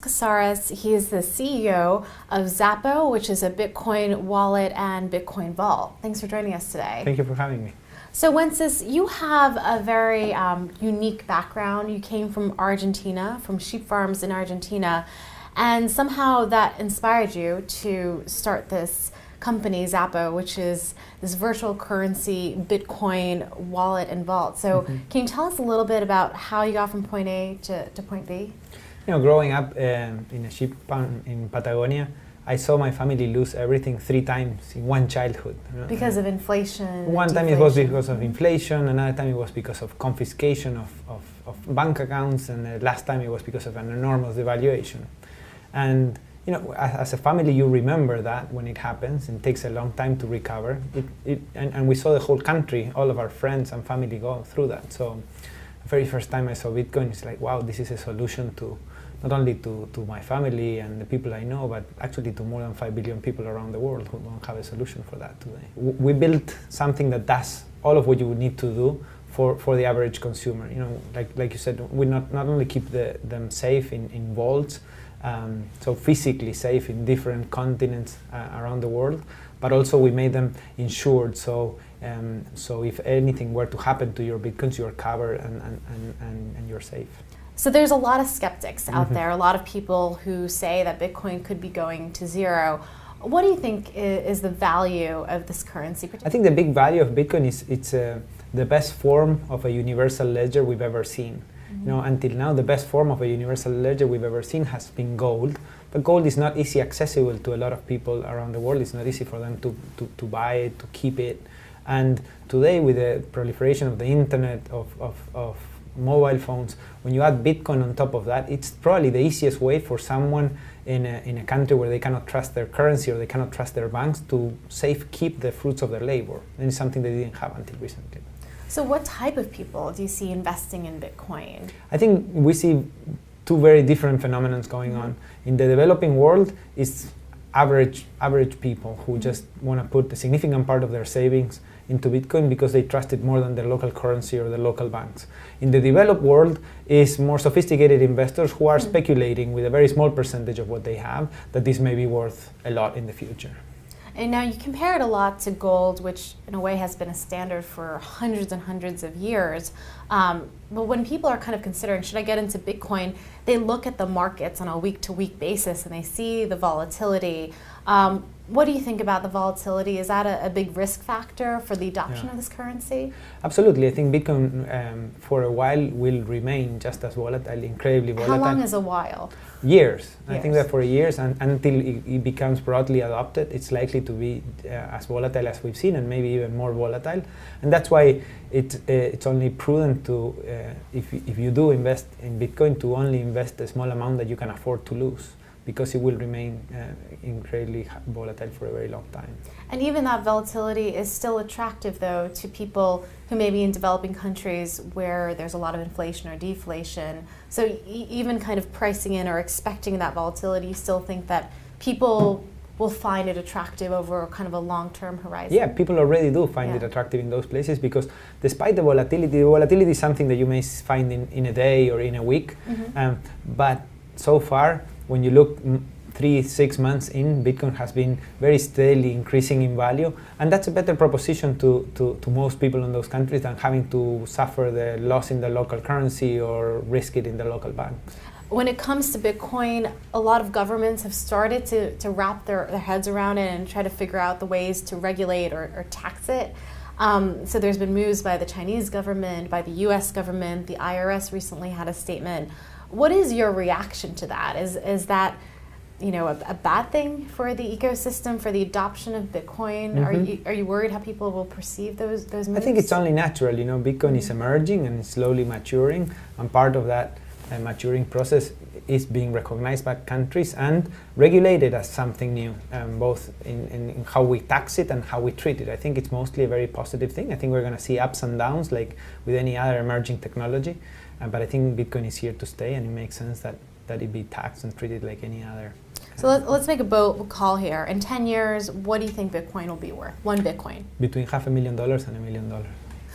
Casares. He is the CEO of Zappo, which is a Bitcoin wallet and Bitcoin vault. Thanks for joining us today. Thank you for having me. So Wences, you have a very unique background. You came from Argentina, from sheep farms in Argentina, and somehow that inspired you to start this company, Zappo, which is this virtual currency Bitcoin wallet and vault. So can you tell us a little bit about how you got from point A to point B? Growing up in a sheep farm in Patagonia, I saw my family lose everything 3 times in one childhood. Because of inflation? One time it was because of inflation, another time it was because of confiscation of bank accounts, and the last time it was because of an enormous devaluation. And as a family, you remember that when it happens, and it takes a long time to recover. And we saw the whole country, all of our friends and family go through that. So the very first time I saw Bitcoin, it's like, wow, this is a solution to not only to my family and the people I know, but actually to more than 5 billion people around the world who don't have a solution for that today. We built something that does all of what you would need to do for the average consumer. Like you said, we not only keep them safe in vaults, so physically safe in different continents around the world, but also we made them insured. So if anything were to happen to your Bitcoins, you're covered and you're safe. So there's a lot of skeptics out there, a lot of people who say that Bitcoin could be going to zero. What do you think is the value of this currency? I think the big value of Bitcoin is it's the best form of a universal ledger we've ever seen. Until now, the best form of a universal ledger we've ever seen has been gold. But gold is not easy accessible to a lot of people around the world. It's not easy for them to buy it, to keep it. And today, with the proliferation of the internet, of mobile phones, when you add Bitcoin on top of that, it's probably the easiest way for someone in a country where they cannot trust their currency or they cannot trust their banks to keep the fruits of their labor. And it's something they didn't have until recently. So what type of people do you see investing in Bitcoin? I think we see 2 very different phenomena going on. In the developing world, it's average people who just want to put a significant part of their savings into Bitcoin because they trust it more than their local currency or the local banks. In the developed world is more sophisticated investors who are speculating with a very small percentage of what they have that this may be worth a lot in the future. And now you compare it a lot to gold, which in a way has been a standard for hundreds and hundreds of years. But when people are kind of considering, should I get into Bitcoin, they look at the markets on a week-to-week basis and they see the volatility. What do you think about the volatility? Is that a big risk factor for the adoption of this currency? Absolutely. I think Bitcoin for a while will remain just as volatile, incredibly volatile. How long is a while? Years. I think that for years, and until it becomes broadly adopted, it's likely to be as volatile as we've seen, and maybe even more volatile. And that's why it's only prudent to, if you do invest in Bitcoin, to only invest a small amount that you can afford to lose, because it will remain incredibly volatile for a very long time. And even that volatility is still attractive, though, to people who may be in developing countries where there's a lot of inflation or deflation. So even kind of pricing in or expecting that volatility, you still think that people will find it attractive over kind of a long-term horizon? Yeah, people already do find it attractive in those places, because despite the volatility is something that you may find in a day or in a week. But so far, when you look 3-6 months in, Bitcoin has been very steadily increasing in value, and that's a better proposition to most people in those countries than having to suffer the loss in the local currency or risk it in the local bank. When it comes to Bitcoin, a lot of governments have started to wrap their heads around it and try to figure out the ways to regulate or tax it. So there's been moves by the Chinese government, by the US government, the IRS recently had a statement. What is your reaction to that? Is that a bad thing for the ecosystem, for the adoption of Bitcoin? Are you worried how people will perceive those moves? I think it's only natural. Bitcoin is emerging and it's slowly maturing, and part of that maturing process is being recognized by countries and regulated as something new, both in how we tax it and how we treat it. I think it's mostly a very positive thing. I think we're going to see ups and downs like with any other emerging technology, but I think Bitcoin is here to stay, and it makes sense that it be taxed and treated like any other. So let's make a bold call here. In 10 years, what do you think Bitcoin will be worth? One Bitcoin? Between $500,000 and $1 million.